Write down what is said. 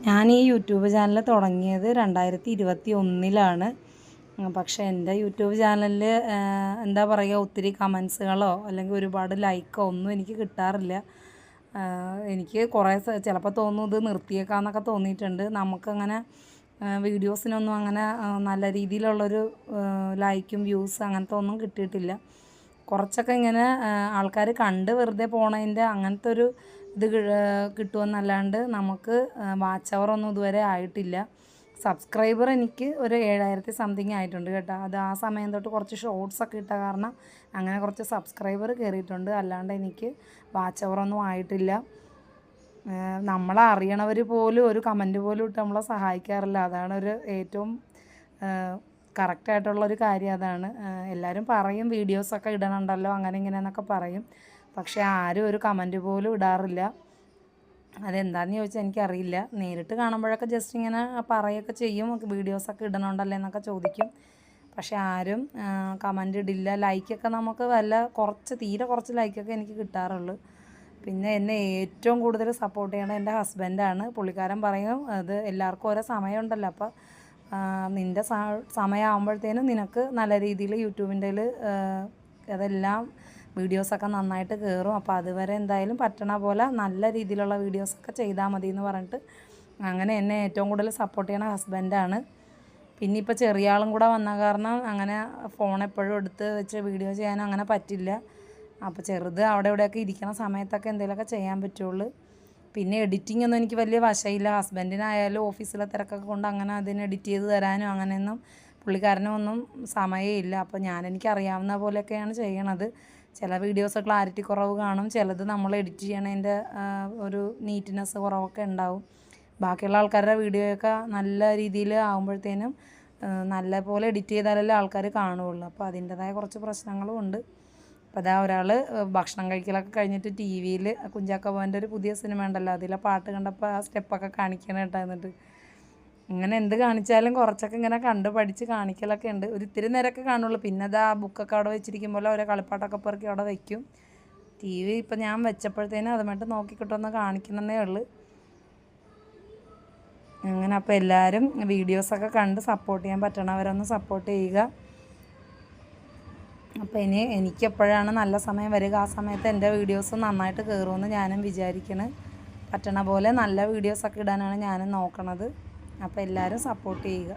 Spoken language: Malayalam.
ഞാൻ ഈ യൂട്യൂബ് ചാനൽ തുടങ്ങിയത് 2021 പക്ഷേ എൻ്റെ യൂട്യൂബ് ചാനലിൽ എന്താ പറയുക, ഒത്തിരി കമൻസുകളോ അല്ലെങ്കിൽ ഒരുപാട് ലൈക്കോ ഒന്നും എനിക്ക് കിട്ടാറില്ല. എനിക്ക് കുറേ ചിലപ്പോൾ തോന്നും ഇത് നിർത്തിയേക്കാന്നൊക്കെ തോന്നിയിട്ടുണ്ട്. നമുക്കങ്ങനെ വീഡിയോസിനൊന്നും അങ്ങനെ നല്ല രീതിയിലുള്ളൊരു ലൈക്കും വ്യൂസ് അങ്ങനത്തെ ഒന്നും കിട്ടിയിട്ടില്ല. കുറച്ചൊക്കെ ഇങ്ങനെ ആൾക്കാർ കണ്ട് വെറുതെ പോണതിൻ്റെ അങ്ങനത്തെ ഒരു ഇത് കിട്ടുമെന്നല്ലാണ്ട് നമുക്ക് വാച്ച് അവർ ഒന്നും ഇതുവരെ ആയിട്ടില്ല. സബ്സ്ക്രൈബർ എനിക്ക് ഒരു 7000 സംതിങ് ആയിട്ടുണ്ട് കേട്ടോ. അത് ആ സമയം തൊട്ട് കുറച്ച് ഷോർട്സൊക്കെ ഇട്ട കാരണം അങ്ങനെ കുറച്ച് സബ്സ്ക്രൈബർ കയറിയിട്ടുണ്ട്. അല്ലാണ്ട് എനിക്ക് വാച്ച് അവറൊന്നും ആയിട്ടില്ല. നമ്മളെ അറിയണവർ പോലും ഒരു കമൻറ്റ് പോലും ഇട്ട് നമ്മളെ സഹായിക്കാറില്ല. അതാണ് ഒരു ഏറ്റവും കറക്റ്റായിട്ടുള്ളൊരു കാര്യം. അതാണ് എല്ലാവരും പറയും വീഡിയോസൊക്കെ ഇടണുണ്ടല്ലോ അങ്ങനെ ഇങ്ങനെയെന്നൊക്കെ പറയും, പക്ഷേ ആരും ഒരു കമൻറ്റ് പോലും ഇടാറില്ല. അതെന്താണെന്ന് ചോദിച്ചാൽ എനിക്കറിയില്ല. നേരിട്ട് കാണുമ്പോഴൊക്കെ ജസ്റ്റ് ഇങ്ങനെ പറയുകയൊക്കെ ചെയ്യും, വീഡിയോസൊക്കെ ഇടണുണ്ടല്ലോ എന്നൊക്കെ ചോദിക്കും. പക്ഷേ ആരും കമൻറ്റ് ഇടില്ല. ലൈക്കൊക്കെ നമുക്ക് തീരെ കുറച്ച് ലൈക്കൊക്കെ എനിക്ക് കിട്ടാറുള്ളൂ. പിന്നെ എന്നെ ഏറ്റവും കൂടുതൽ സപ്പോർട്ട് ചെയ്യണത് എൻ്റെ ഹസ്ബൻഡാണ്. പുള്ളിക്കാരൻ പറയും അത് എല്ലാവർക്കും ഓരോ സമയമുണ്ടല്ലോ, അപ്പോൾ നിൻ്റെ സമയമാകുമ്പോഴത്തേനും നിനക്ക് നല്ല രീതിയിൽ യൂട്യൂബിൻ്റെ അതെല്ലാം വീഡിയോസൊക്കെ നന്നായിട്ട് കയറും. അപ്പോൾ അതുവരെ എന്തായാലും പറ്റണ പോലെ നല്ല രീതിയിലുള്ള വീഡിയോസൊക്കെ ചെയ്താൽ മതി എന്ന് പറഞ്ഞിട്ട് അങ്ങനെ എന്നെ ഏറ്റവും കൂടുതൽ സപ്പോർട്ട് ചെയ്യണ ഹസ്ബൻഡാണ്. പിന്നെ ഇപ്പോൾ ചെറിയ ആളും കൂടെ വന്ന കാരണം അങ്ങനെ ഫോൺ എപ്പോഴും എടുത്ത് വെച്ച് വീഡിയോ ചെയ്യാനും അങ്ങനെ പറ്റില്ല. അപ്പോൾ ചെറുത് അവിടെ ഇവിടെയൊക്കെ ഇരിക്കുന്ന സമയത്തൊക്കെ എന്തെങ്കിലുമൊക്കെ ചെയ്യാൻ പറ്റുള്ളൂ. പിന്നെ എഡിറ്റിംഗ് ഒന്നും എനിക്ക് വലിയ വശമില്ല. ഹസ്ബൻഡിനായാലും ഓഫീസിലെ തിരക്കൊക്കെ കൊണ്ട് അങ്ങനെ അതിന് എഡിറ്റ് ചെയ്ത് തരാനും അങ്ങനെയൊന്നും പുള്ളിക്കാരനൊന്നും സമയമില്ല. അപ്പോൾ എനിക്കറിയാവുന്ന പോലെയൊക്കെയാണ് ചെയ്യണത്. ചില വീഡിയോസ് ക്ലാരിറ്റി കുറവ് കാണും, ചിലത് നമ്മൾ എഡിറ്റ് ചെയ്യണതിൻ്റെ ഒരു നീറ്റ്നെസ് കുറവൊക്കെ ഉണ്ടാവും. ബാക്കിയുള്ള ആൾക്കാരുടെ വീഡിയോയൊക്കെ നല്ല രീതിയിൽ ആകുമ്പോഴത്തേനും നല്ല പോലെ എഡിറ്റ് ചെയ്താലല്ലേ ആൾക്കാർ കാണുകയുള്ളൂ. അപ്പോൾ അതിൻ്റെതായ കുറച്ച് പ്രശ്നങ്ങളും ഉണ്ട്. അപ്പോൾ അതാ ഒരാൾ ഭക്ഷണം കഴിക്കലൊക്കെ കഴിഞ്ഞിട്ട് ടി വിയിൽ കുഞ്ചാക്കോ ബോബൻ്റെ ഒരു പുതിയ സിനിമ ഉണ്ടല്ലോ, അതിലെ പാട്ട് കണ്ടപ്പോൾ ആ സ്റ്റെപ്പൊക്കെ കാണിക്കണം കേട്ടോ. എന്നിട്ട് ഇങ്ങനെ എന്ത് കാണിച്ചാലും കുറച്ചൊക്കെ ഇങ്ങനെ കണ്ട് പഠിച്ച് കാണിക്കലൊക്കെ ഉണ്ട്. ഒരു ഇത്തിരി നേരമൊക്കെ കാണുള്ളൂ. പിന്നെ അത് ആ ബുക്കൊക്കെ അവിടെ വെച്ചിരിക്കുമ്പോൾ ഓരോ കളിപ്പാട്ടൊക്കെ പെറുക്കി അവിടെ വയ്ക്കും. ടി വി ഇപ്പം ഞാൻ വെച്ചപ്പോഴത്തേനും അതുമായിട്ട് നോക്കിക്കിട്ടൊന്ന് കാണിക്കുന്നതേ ഉള്ളൂ. അങ്ങനെ അപ്പോൾ എല്ലാവരും വീഡിയോസൊക്കെ കണ്ട് സപ്പോർട്ട് ചെയ്യാൻ പറ്റണവരൊന്ന് സപ്പോർട്ട് ചെയ്യുക. അപ്പോൾ എനിക്കെപ്പോഴാണ് നല്ല സമയം വരിക ആ സമയത്ത് എൻ്റെ വീഡിയോസ് നന്നായിട്ട് കയറുമെന്ന് ഞാനും വിചാരിക്കണം. പറ്റണ പോലെ നല്ല വീഡിയോസൊക്കെ ഇടാനാണ് ഞാനും നോക്കണത്. അപ്പോൾ എല്ലാവരും സപ്പോർട്ട് ചെയ്യുക.